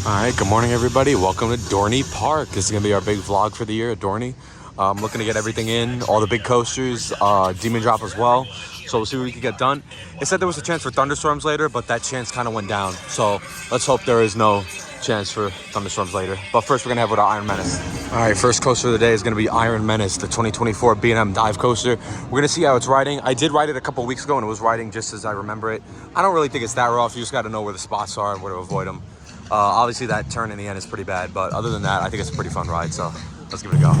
All right, good morning, everybody. Welcome to Dorney Park. This is going to be our big vlog for the year at Dorney. Looking to get everything in, all the big coasters, Demon Drop as well. So we'll see what we can get done. It said there was a chance for thunderstorms later, but that chance kind of went down. So let's hope there is no chance for thunderstorms later. But first, we're going to have with our Iron Menace. All right, first coaster of the day is going to be Iron Menace, the 2024 B&M dive coaster. We're going to see how it's riding. I did ride it a couple weeks ago, and it was riding just as I remember it. I don't really think it's that rough. You just got to know where the spots are and where to avoid them. Obviously, that turn in the end is pretty bad, but other than that, I think it's a pretty fun ride, so let's give it a go.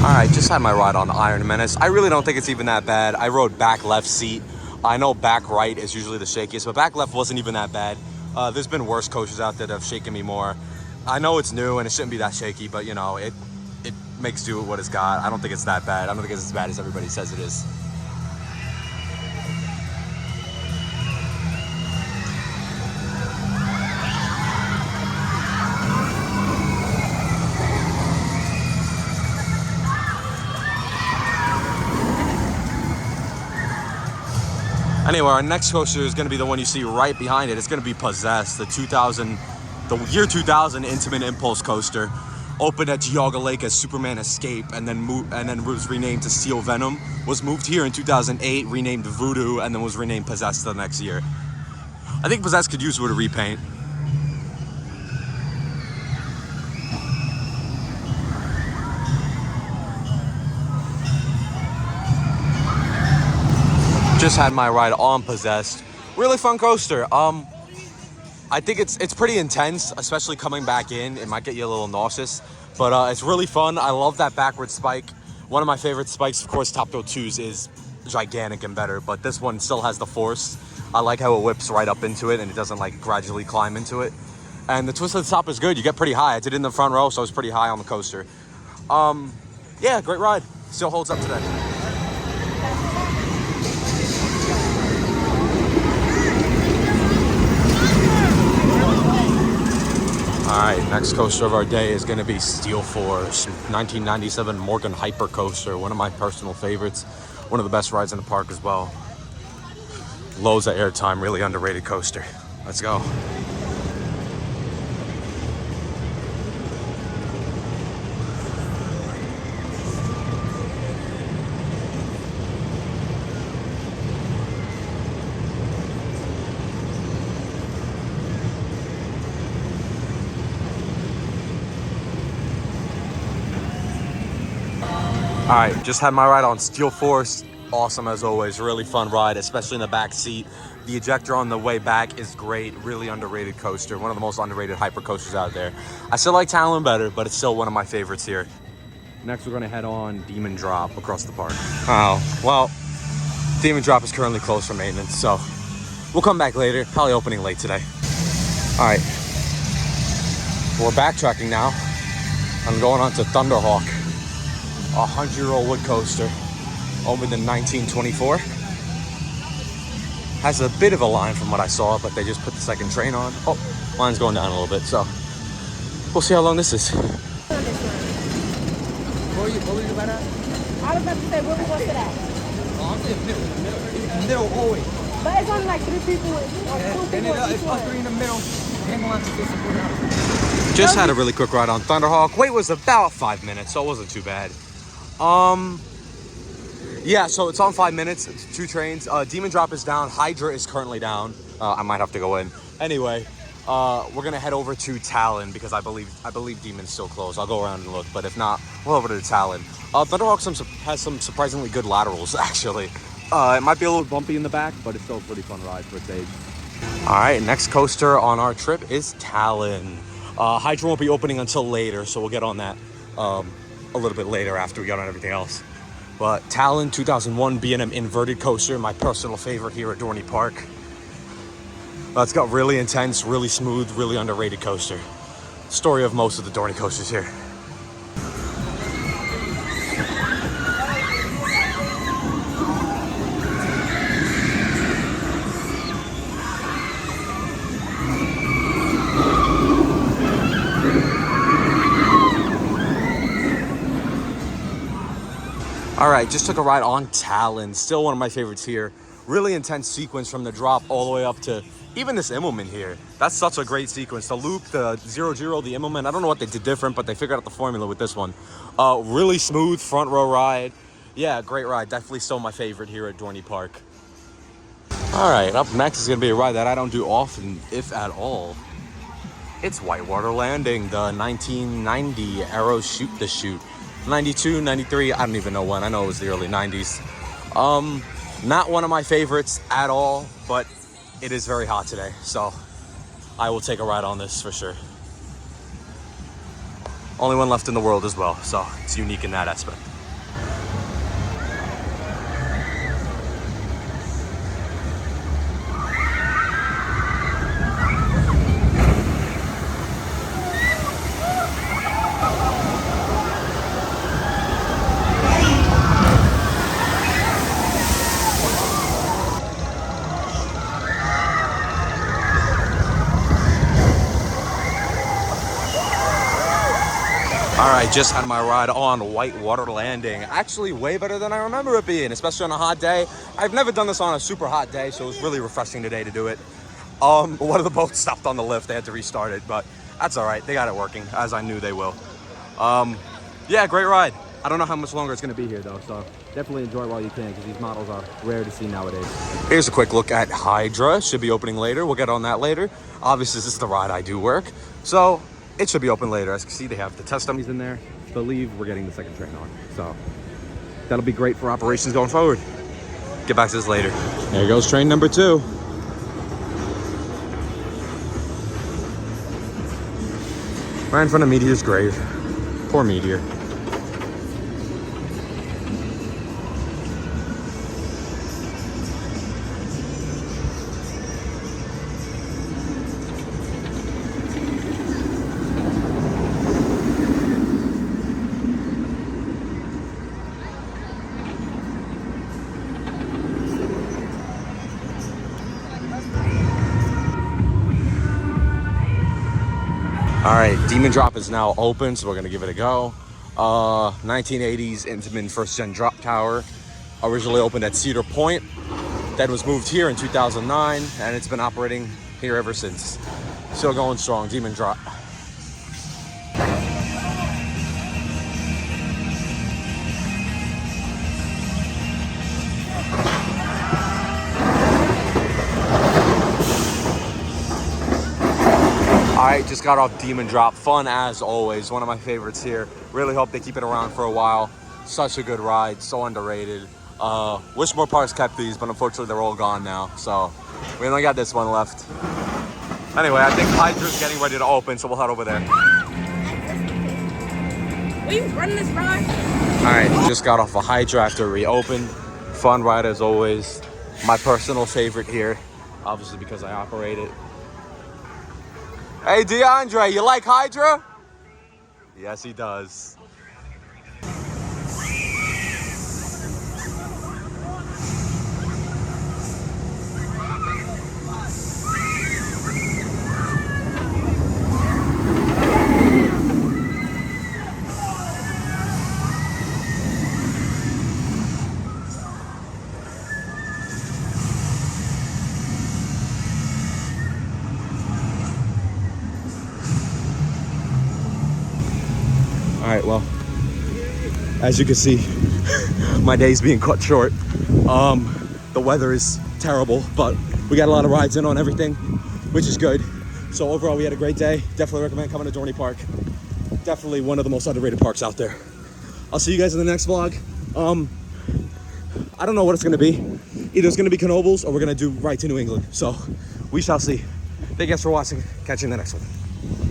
All right, just had my ride on Iron Menace. I really don't think it's even that bad. I rode back left seat. I know back right is usually the shakiest, but back left wasn't even that bad. There's been worse coasters out there that have shaken me more. I know it's new and it shouldn't be that shaky, but you know, it makes do with what it's got. I don't think it's that bad. I don't think it's as bad as everybody says it is. Anyway, our next coaster is going to be the one you see right behind it. It's going to be Possessed, the year 2000 Intimate Impulse coaster. Opened at Geauga Lake as Superman Escape, and then was renamed to Steel Venom. Was moved here in 2008, renamed Voodoo, and then was renamed Possessed the next year. I think Possessed could use with a repaint. Just had my ride on Possessed. Really fun coaster. I think it's pretty intense, especially coming back in. It might get you a little nauseous, but it's really fun. I love that backward spike. One of my favorite spikes, of course, Top Thrill 2's is gigantic and better, but this one still has the force. I like how it whips right up into it and it doesn't like gradually climb into it. And the twist at the top is good. You get pretty high. I did it in the front row, so I was pretty high on the coaster. Yeah, great ride. Still holds up today. All right, next coaster of our day is going to be Steel Force, 1997 Morgan Hyper Coaster, one of my personal favorites, one of the best rides in the park as well. Loads of airtime, really underrated coaster. Let's go. All right, just had my ride on Steel Force. Awesome as always, really fun ride, especially in the back seat. The ejector on the way back is great, really underrated coaster. One of the most underrated hyper coasters out there. I still like Talon better, but it's still one of my favorites here. Next, we're gonna head on Demon Drop across the park. Oh, well, Demon Drop is currently closed for maintenance, so we'll come back later, probably opening late today. All right, we're backtracking now. I'm going on to Thunderhawk. A 100-year-old wood coaster, opened in 1924. Has a bit of a line from what I saw, but they just put the second train on. Oh, line's going down a little bit, so we'll see how long this is. What were you about at? I was about to say, where we going to that? Oh, I'm saying middle always. But it's only like 3 people, or 2 people. It's us 3 in the middle. Ambulance is just Just had a really quick ride on Thunderhawk. Wait was about 5 minutes, so it wasn't too bad. Yeah, so it's on 5 minutes. It's 2 trains. Demon Drop is down. Hydra is currently down. I might have to go in. Anyway, we're gonna head over to Talon because I believe Demon's still closed. I'll go around and look, but if not, we'll over to Talon. Thunderhawk has some surprisingly good laterals actually. It might be a little bumpy in the back, but it's still a pretty fun ride for its age. All right, next coaster on our trip is Talon. Hydra won't be opening until later, so we'll get on that a little bit later after we get on everything else. But Talon 2001 B&M inverted coaster, my personal favorite here at Dorney Park. It's got really intense, really smooth, really underrated coaster. Story of most of the Dorney coasters here. All right, just took a ride on Talon. Still one of my favorites here. Really intense sequence from the drop all the way up to even this Immelman here. That's such a great sequence. The loop, the 0-0, the Immelman. I don't know what they did different, but they figured out the formula with this one. Really smooth front row ride. Yeah, great ride. Definitely still my favorite here at Dorney Park. All right, up next is gonna be a ride that I don't do often, if at all. It's Whitewater Landing, the 1990 Arrow Shoot the Chute. 92, 93, I don't even know when. I know it was the early 90s. Not one of my favorites at all, but it is very hot today, so I will take a ride on this for sure. Only one left in the world as well, so it's unique in that aspect. All right, just had my ride on Whitewater Landing. Actually, way better than I remember it being, especially on a hot day. I've never done this on a super hot day, so it was really refreshing today to do it. One of the boats stopped on the lift. They had to restart it, but that's all right. They got it working, as I knew they will. Yeah, great ride. I don't know how much longer it's going to be here, though, so definitely enjoy it while you can, because these models are rare to see nowadays. Here's a quick look at Hydra. Should be opening later. We'll get on that later. Obviously, this is the ride I do work, so it should be open later. As you can see, they have the test dummies in there. I believe we're getting the second train on, so that'll be great for operations going forward. Get back to this later. There goes train number 2. Right in front of Meteor's grave. Poor Meteor. All right, Demon Drop is now open, so we're gonna give it a go. 1980s Intamin first gen drop tower. Originally opened at Cedar Point. That was moved here in 2009, and it's been operating here ever since. Still going strong, Demon Drop. I just got off Demon Drop. Fun as always. One of my favorites here. Really hope they keep it around for a while. Such a good ride. So underrated. Wish more parks kept these, but unfortunately they're all gone now. So we only got this one left. Anyway, I think Hydra's getting ready to open, so we'll head over there. Are you running this ride? All right, just got off a Hydra after it reopened. Fun ride as always. My personal favorite here, obviously because I operate it. Hey, DeAndre, you like Hydra? Yes, he does. right, well, as you can see, my day's being cut short. The weather is terrible, but we got a lot of rides in on everything, which is good. So overall, we had a great day. Definitely recommend coming to Dorney Park. Definitely one of the most underrated parks out there. I'll see you guys in the next vlog. I don't know what it's gonna be. Either it's gonna be Knoebels or we're gonna do right to New England. So we shall see. Thank you guys for watching. Catch you in the next one.